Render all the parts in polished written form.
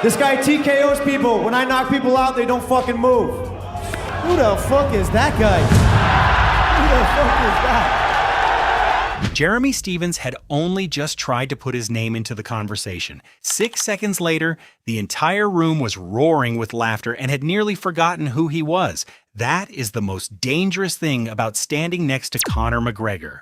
This guy TKOs people. When I knock people out, they don't fucking move. Who the fuck is that guy? Who the fuck is that? Jeremy Stevens had only just tried to put his name into the conversation. 6 seconds later, the entire room was roaring with laughter and had nearly forgotten who he was. That is the most dangerous thing about standing next to Conor McGregor.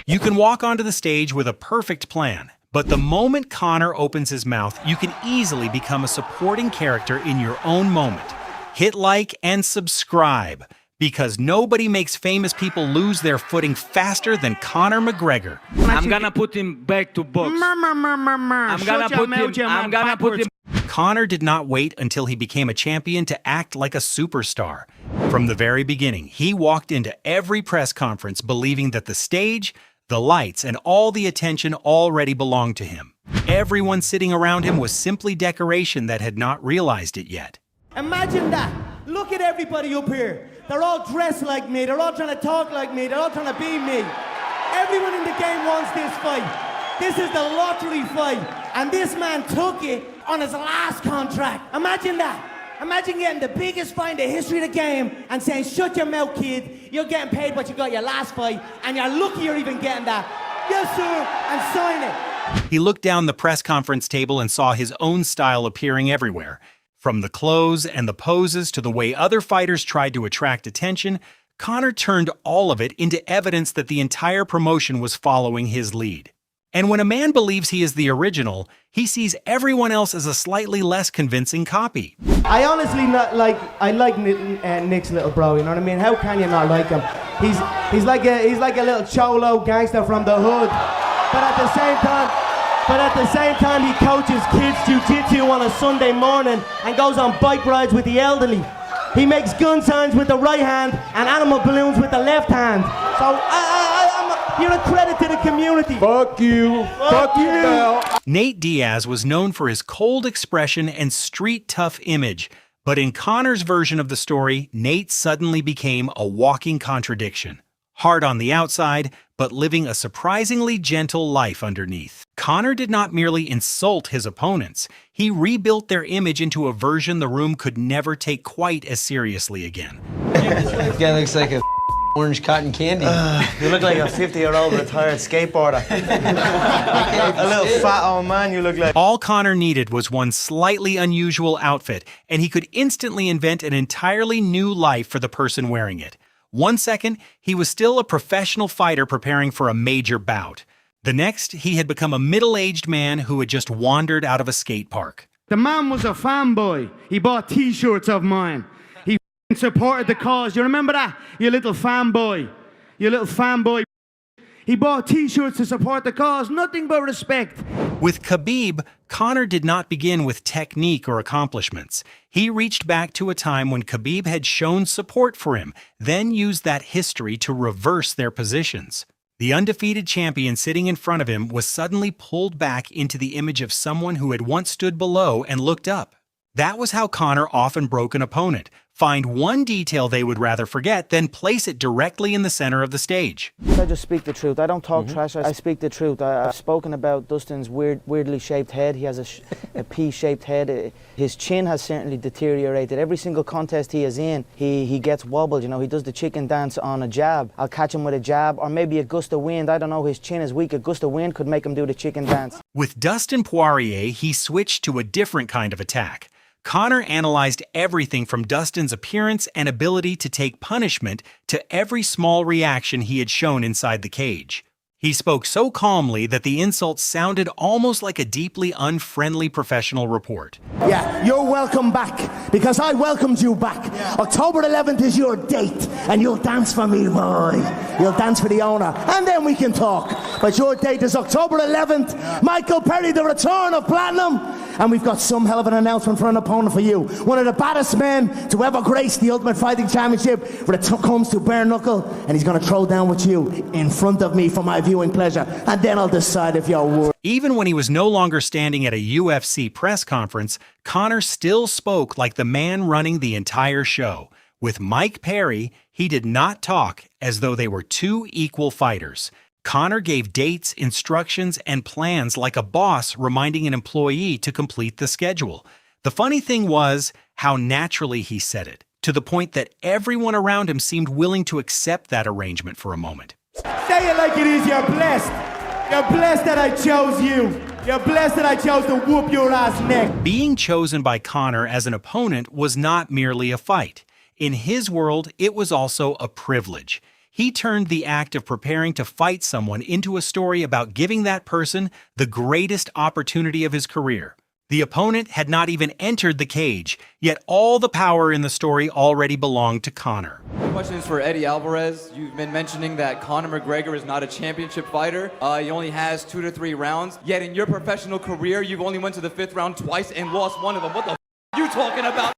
You can walk onto the stage with a perfect plan, but the moment Conor opens his mouth, you can easily become a supporting character in your own moment. Hit like and subscribe, because nobody makes famous people lose their footing faster than Conor McGregor. I'm gonna put him back to box. I'm gonna put him. Conor did not wait until he became a champion to act like a superstar. From the very beginning, he walked into every press conference believing that the stage, the lights, and all the attention already belonged to him. Everyone sitting around him was simply decoration that had not realized it yet. Imagine that. Look at everybody up here. They're all dressed like me. They're all trying to talk like me. They're all trying to be me. Everyone in the game wants this fight. This is the lottery fight. And this man took it on his last contract. Imagine that. Imagine getting the biggest fight in the history of the game and saying, shut your mouth, kid. You're getting paid what you got your last fight, and you're lucky you're even getting that. Yes, sir, and sign it. He looked down the press conference table and saw his own style appearing everywhere. From the clothes and the poses to the way other fighters tried to attract attention, Conor turned all of it into evidence that the entire promotion was following his lead. And when a man believes he is the original, he sees everyone else as a slightly less convincing copy. I honestly like Nick's little bro, you know what I mean? How can you not like him? He's like a little cholo gangster from the hood. But at the same time he coaches kids jiu-jitsu on a Sunday morning and goes on bike rides with the elderly. He makes gun signs with the right hand and animal balloons with the left hand. So you're a credit to the community. Fuck you. Fuck you now. Nate Diaz was known for his cold expression and street-tough image, but in Conor's version of the story, Nate suddenly became a walking contradiction. Hard on the outside, but living a surprisingly gentle life underneath. Conor did not merely insult his opponents, he rebuilt their image into a version the room could never take quite as seriously again. This guy looks like a orange cotton candy. You look like a 50-year-old retired skateboarder. A little fat old man you look like. All Conor needed was one slightly unusual outfit, and he could instantly invent an entirely new life for the person wearing it. 1 second, he was still a professional fighter preparing for a major bout. The next, he had become a middle-aged man who had just wandered out of a skate park. The man was a fanboy. He bought t-shirts of mine. He supported the cause. You remember that? You little fanboy. You little fanboy. He bought t-shirts to support the cause. Nothing but respect. With Khabib, Conor did not begin with technique or accomplishments. He reached back to a time when Khabib had shown support for him, then used that history to reverse their positions. The undefeated champion sitting in front of him was suddenly pulled back into the image of someone who had once stood below and looked up. That was how Conor often broke an opponent. Find one detail they would rather forget, then place it directly in the center of the stage. I just speak the truth. I don't talk trash. I speak the truth. I've spoken about Dustin's weirdly shaped head. He has a P-shaped head. His chin has certainly deteriorated. Every single contest he is in, he gets wobbled. You know, he does the chicken dance on a jab. I'll catch him with a jab, or maybe a gust of wind. I don't know. His chin is weak. A gust of wind could make him do the chicken dance. With Dustin Poirier, he switched to a different kind of attack. Conor analyzed everything from Dustin's appearance and ability to take punishment to every small reaction he had shown inside the cage. He spoke so calmly that the insults sounded almost like a deeply unfriendly professional report. Yeah, you're welcome back, because I welcomed you back. October 11th is your date, and you'll dance for me, boy. You'll dance for the owner, and then we can talk. But your date is October 11th. Michael Perry, the return of Platinum. And we've got some hell of an announcement for an opponent for you. One of the baddest men to ever grace the Ultimate Fighting Championship when it comes to bare knuckle. And he's going to throw down with you in front of me for my viewing pleasure. And then I'll decide if you're worth. Even when he was no longer standing at a UFC press conference, Conor still spoke like the man running the entire show. With Mike Perry, he did not talk as though they were two equal fighters. Conor gave dates, instructions, and plans like a boss reminding an employee to complete the schedule. The funny thing was how naturally he said it, to the point that everyone around him seemed willing to accept that arrangement for a moment. Say it like it is, you're blessed. You're blessed that I chose you. You're blessed that I chose to whoop your ass neck. Being chosen by Conor as an opponent was not merely a fight. In his world, it was also a privilege. He turned the act of preparing to fight someone into a story about giving that person the greatest opportunity of his career. The opponent had not even entered the cage, yet all the power in the story already belonged to Conor. The question is for Eddie Alvarez. You've been mentioning that Conor McGregor is not a championship fighter. He only has 2 to 3 rounds. Yet in your professional career, you've only went to the 5th round twice and lost one of them. What the are you talking about?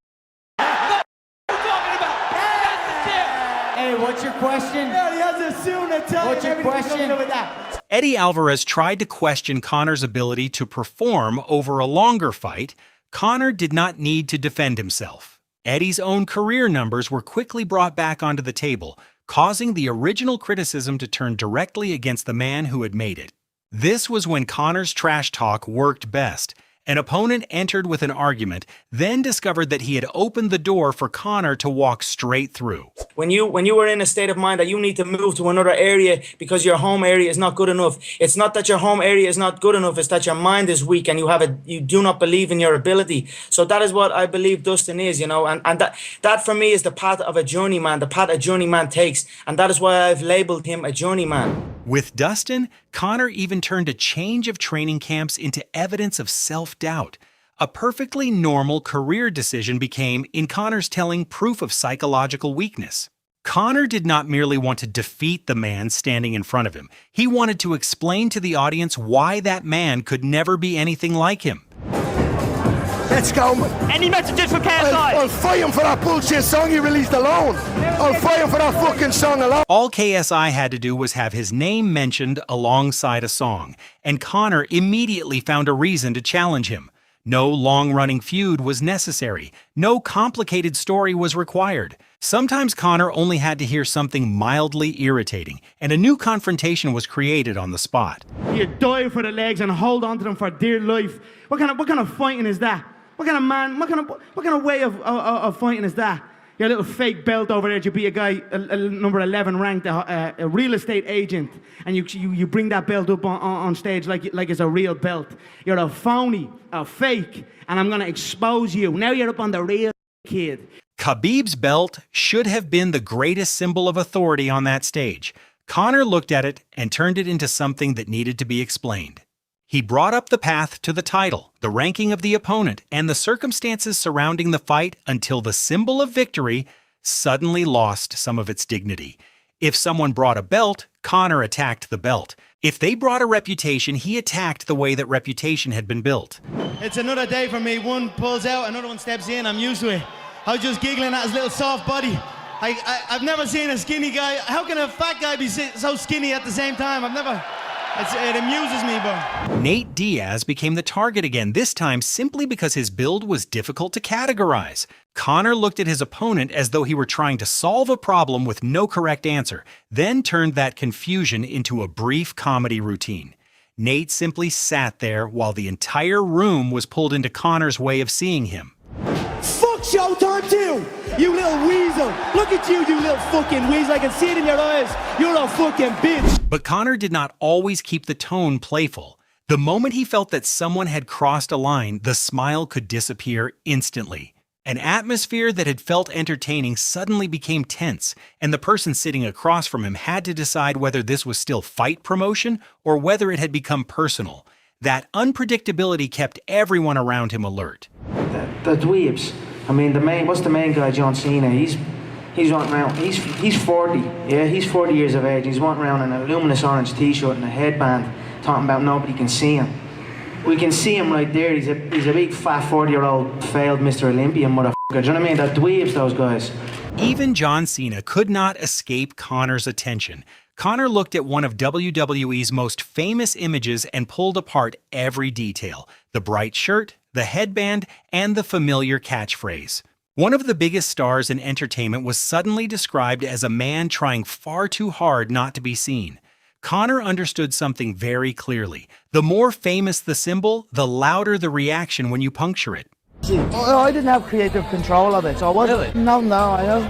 Hey, what's your question? Yeah, he has a soon to tell What's your question? With that. Eddie Alvarez tried to question Conor's ability to perform over a longer fight. Conor did not need to defend himself. Eddie's own career numbers were quickly brought back onto the table, causing the original criticism to turn directly against the man who had made it. This was when Conor's trash talk worked best. An opponent entered with an argument, then discovered that he had opened the door for Conor to walk straight through. When you are in a state of mind that you need to move to another area because your home area is not good enough, it's not that your home area is not good enough, it's that your mind is weak and you do not believe in your ability. So that is what I believe Dustin is, and that for me is the path of a journeyman, the path a journeyman takes, and that is why I've labeled him a journeyman. With Dustin, Conor even turned a change of training camps into evidence of self-doubt. A perfectly normal career decision became, in Conor's telling, proof of psychological weakness. Conor did not merely want to defeat the man standing in front of him. He wanted to explain to the audience why that man could never be anything like him. Let's go. Any messages for KSI? I'll fight him for that bullshit song you released alone. I'll fight him for that fucking song alone. All KSI had to do was have his name mentioned alongside a song, and Conor immediately found a reason to challenge him. No long-running feud was necessary. No complicated story was required. Sometimes Conor only had to hear something mildly irritating, and a new confrontation was created on the spot. You dive for the legs and hold on to them for dear life. What kind of fighting is that? What kind of man? What kind of way of fighting is that? Your little fake belt over there to be a guy, a number 11 ranked, a real estate agent, and you bring that belt up on stage like it's a real belt. You're a phony, a fake, and I'm gonna expose you. Now you're up on the real kid. Khabib's belt should have been the greatest symbol of authority on that stage. Conor looked at it and turned it into something that needed to be explained. He brought up the path to the title, the ranking of the opponent, and the circumstances surrounding the fight until the symbol of victory suddenly lost some of its dignity. If someone brought a belt, Conor attacked the belt. If they brought a reputation, he attacked the way that reputation had been built. It's another day for me. One pulls out, another one steps in. I'm used to it. I was just giggling at his little soft body. I've never seen a skinny guy. How can a fat guy be so skinny at the same time? It amuses me, but... Nate Diaz became the target again, this time simply because his build was difficult to categorize. Conor looked at his opponent as though he were trying to solve a problem with no correct answer, then turned that confusion into a brief comedy routine. Nate simply sat there while the entire room was pulled into Conor's way of seeing him. Fuck Showtime too! You little weasel! Look at you little fucking weasel! I can see it in your eyes! You're a fucking bitch! But Conor did not always keep the tone playful. The moment he felt that someone had crossed a line, the smile could disappear instantly. An atmosphere that had felt entertaining suddenly became tense, and the person sitting across from him had to decide whether this was still fight promotion or whether it had become personal. That unpredictability kept everyone around him alert. The dweebs. I mean, what's the main guy, John Cena? He's wanting around. He's 40. Yeah, he's 40 years of age. He's wanting around in a luminous orange T-shirt and a headband, talking about nobody can see him. We can see him right there. He's a big fat 40-year-old failed Mr. Olympian motherfucker. Do you know what I mean? They're dweebs, those guys. Even John Cena could not escape Conor's attention. Conor looked at one of WWE's most famous images and pulled apart every detail: the bright shirt, the headband, and the familiar catchphrase. One of the biggest stars in entertainment was suddenly described as a man trying far too hard not to be seen. Conor understood something very clearly. The more famous the symbol, the louder the reaction when you puncture it. Oh, I didn't have creative control of it, so I wasn't. Really? No, I don't.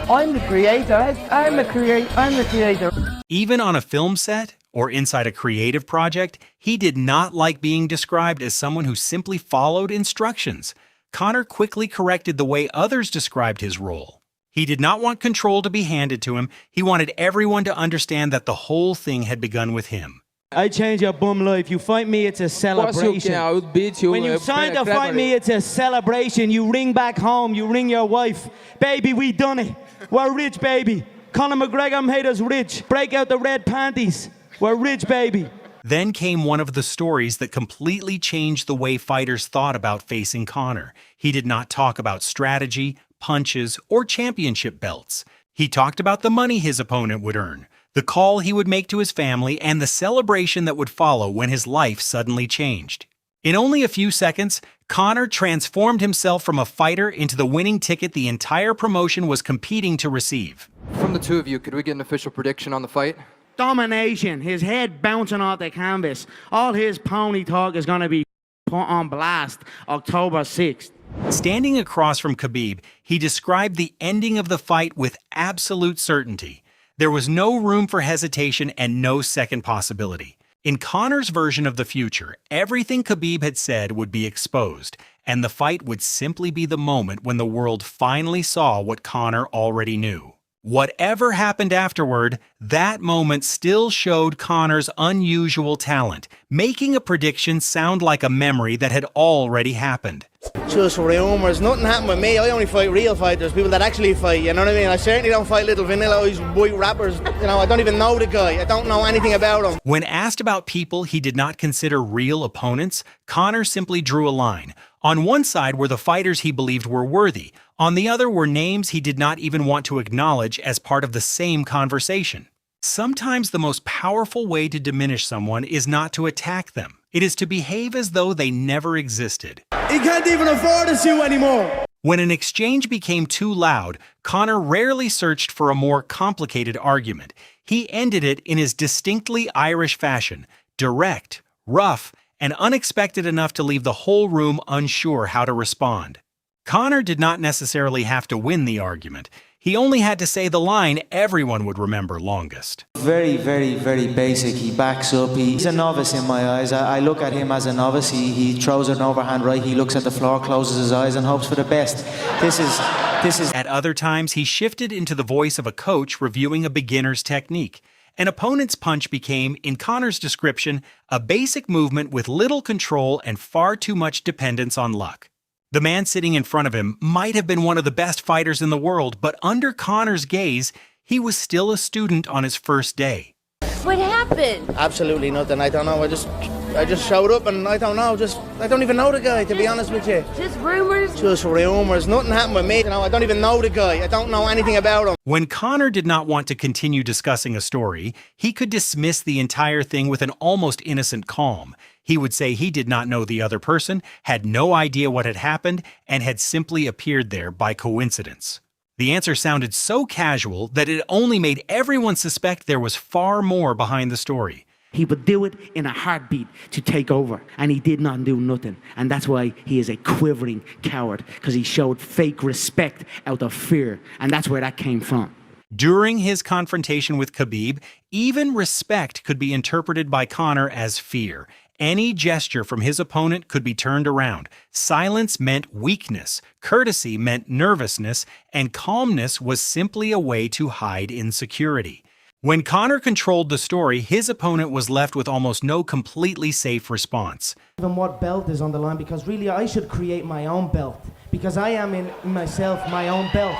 I'm the creator. I'm the creator. Even on a film set or inside a creative project, he did not like being described as someone who simply followed instructions. Conor quickly corrected the way others described his role. He did not want control to be handed to him. He wanted everyone to understand that the whole thing had begun with him. I change your bum life. You fight me, it's a celebration. I would beat you. When you sign to fight me, it's a celebration. You ring back home, you ring your wife. Baby, we done it. We're rich, baby. Conor McGregor made us rich. Break out the red panties. We're rich, baby. Then came one of the stories that completely changed the way fighters thought about facing Conor. He did not talk about strategy, punches, or championship belts. He talked about the money his opponent would earn, the call he would make to his family, and the celebration that would follow when his life suddenly changed. In only a few seconds, Conor transformed himself from a fighter into the winning ticket the entire promotion was competing to receive. From the two of you, could we get an official prediction on the fight? Domination. His head bouncing off the canvas. All his pony talk is going to be put on blast October 6th. Standing across from Khabib, he described the ending of the fight with absolute certainty. There was no room for hesitation and no second possibility. In Conor's version of the future, everything Khabib had said would be exposed, and the fight would simply be the moment when the world finally saw what Conor already knew. Whatever happened afterward, that moment still showed Conor's unusual talent, making a prediction sound like a memory that had already happened. Just rumours. Nothing happened with me. I only fight real fighters, people that actually fight, you know what I mean? I certainly don't fight little vanilla white rappers. You know, I don't even know the guy. I don't know anything about him. When asked about people he did not consider real opponents, Conor simply drew a line. On one side were the fighters he believed were worthy. On the other were names he did not even want to acknowledge as part of the same conversation. Sometimes the most powerful way to diminish someone is not to attack them. It is to behave as though they never existed. He can't even afford us you anymore. When an exchange became too loud, Conor rarely searched for a more complicated argument. He ended it in his distinctly Irish fashion, direct, rough, and unexpected enough to leave the whole room unsure how to respond. Conor did not necessarily have to win the argument. He only had to say the line everyone would remember longest. Very, very, very basic. He backs up. He's a novice in my eyes. I look at him as a novice. He throws an overhand right. He looks at the floor, closes his eyes, and hopes for the best. This is. At other times, he shifted into the voice of a coach reviewing a beginner's technique. An opponent's punch became, in Conor's description, a basic movement with little control and far too much dependence on luck. The man sitting in front of him might have been one of the best fighters in the world, but under Conor's gaze, he was still a student on his first day. What happened? Absolutely nothing. I don't know. I just showed up and I don't know. I don't even know the guy, to be honest with you. Just rumors? Just rumours. Nothing happened with me. You know, I don't even know the guy. I don't know anything about him. When Conor did not want to continue discussing a story, he could dismiss the entire thing with an almost innocent calm. He would say he did not know the other person, had no idea what had happened, and had simply appeared there by coincidence. The answer sounded so casual that it only made everyone suspect there was far more behind the story. He would do it in a heartbeat to take over, and he did not do nothing. And that's why he is a quivering coward, because he showed fake respect out of fear, and that's where that came from. During his confrontation with Khabib, even respect could be interpreted by Conor as fear. Any gesture from his opponent could be turned around. Silence meant weakness, courtesy meant nervousness, and calmness was simply a way to hide insecurity. When Conor controlled the story, his opponent was left with almost no completely safe response. Even what belt is on the line, because really I should create my own belt, because I am in myself my own belt.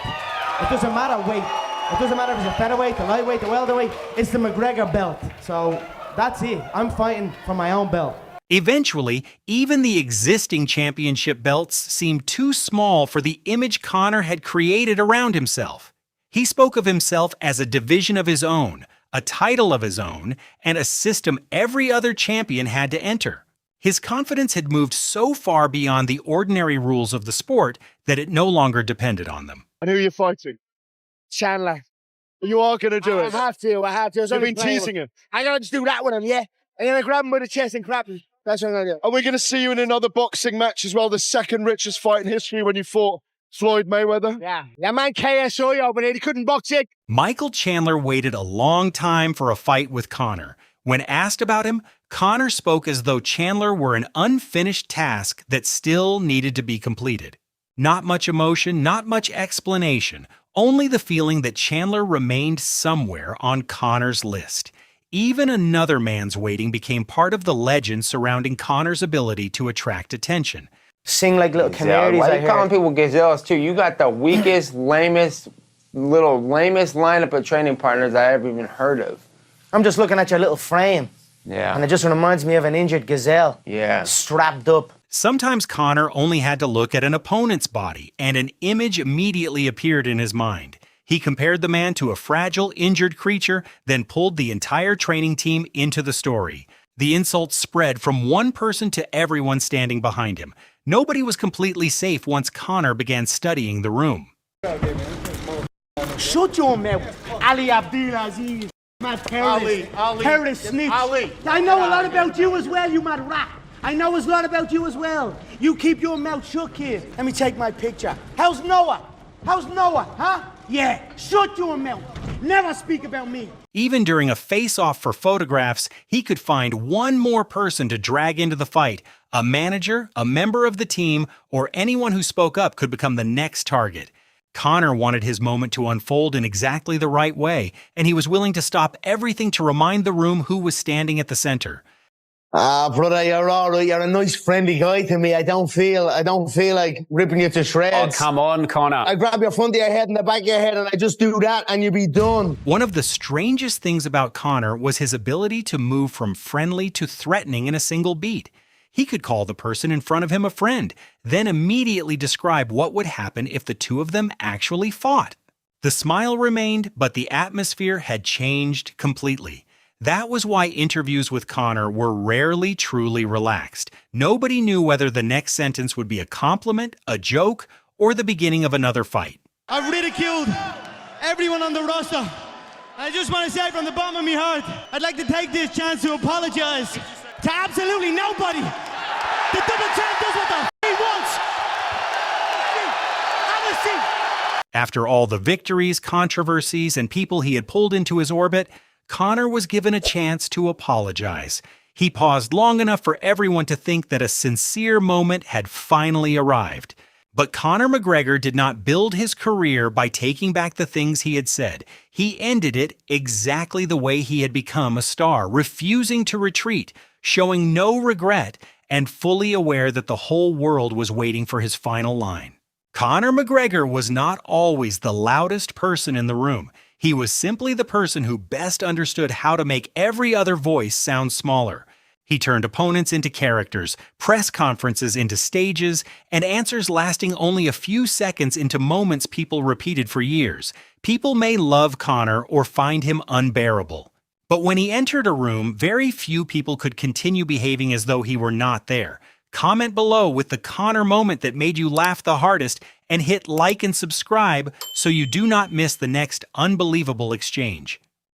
It doesn't matter weight. It doesn't matter if it's a featherweight, the lightweight, the welterweight. It's the McGregor belt. So that's it. I'm fighting for my own belt. Eventually, even the existing championship belts seemed too small for the image Conor had created around himself. He spoke of himself as a division of his own, a title of his own, and a system every other champion had to enter. His confidence had moved so far beyond the ordinary rules of the sport that it no longer depended on them. And who are you fighting? Chandler. You are going to do it. I have to. You've been teasing him. I'm going to just do that with him, yeah? I'm going to grab him by the chest and crap him. That's what I'm going to do. Are we going to see you in another boxing match as well? The second richest fight in history when you fought Floyd Mayweather? Yeah. That man KSO you, but he couldn't box it. Michael Chandler waited a long time for a fight with Conor. When asked about him, Conor spoke as though Chandler were an unfinished task that still needed to be completed. Not much emotion, not much explanation, only the feeling that Chandler remained somewhere on Conor's list. Even another man's waiting became part of the legend surrounding Conor's ability to attract attention. Sing like little canaries, Why I you heard. calling people gazelles too? You got the weakest, lamest lineup of training partners I ever even heard of. I'm just looking at your little frame. Yeah. And it just reminds me of an injured gazelle. Yeah. Strapped up. Sometimes Conor only had to look at an opponent's body, and an image immediately appeared in his mind. He compared the man to a fragile, injured creature, then pulled the entire training team into the story. The insults spread from one person to everyone standing behind him. Nobody was completely safe once Conor began studying the room. Shut your mouth. Ali Abdulaziz. Mad terrorist. Terrorist snitch. I know a lot about you as well, you mad rat. I know a lot about you as well. You keep your mouth shut, kid. Let me take my picture. How's Noah? How's Noah, huh? Yeah, shut your mouth. Never speak about me. Even during a face-off for photographs, he could find one more person to drag into the fight. A manager, a member of the team, or anyone who spoke up could become the next target. Conor wanted his moment to unfold in exactly the right way, and he was willing to stop everything to remind the room who was standing at the center. Brother, you're all right. You're a nice, friendly guy to me. I don't feel like ripping you to shreds. Oh, come on, Conor. I grab your front of your head and the back of your head and I just do that and you be done. One of the strangest things about Conor was his ability to move from friendly to threatening in a single beat. He could call the person in front of him a friend, then immediately describe what would happen if the two of them actually fought. The smile remained, but the atmosphere had changed completely. That was why interviews with Conor were rarely truly relaxed. Nobody knew whether the next sentence would be a compliment, a joke, or the beginning of another fight. I've ridiculed everyone on the roster. I just want to say from the bottom of my heart, I'd like to take this chance to apologize to absolutely nobody. The double champ does what the he wants. Have a seat. After all the victories, controversies, and people he had pulled into his orbit, Conor was given a chance to apologize. He paused long enough for everyone to think that a sincere moment had finally arrived. But Conor McGregor did not build his career by taking back the things he had said. He ended it exactly the way he had become a star, refusing to retreat, showing no regret, and fully aware that the whole world was waiting for his final line. Conor McGregor was not always the loudest person in the room. He was simply the person who best understood how to make every other voice sound smaller. He turned opponents into characters, press conferences into stages, and answers lasting only a few seconds into moments people repeated for years. People may love Conor or find him unbearable. But when he entered a room, very few people could continue behaving as though he were not there. Comment below with the Conor moment that made you laugh the hardest, and hit like and subscribe so you do not miss the next unbelievable exchange.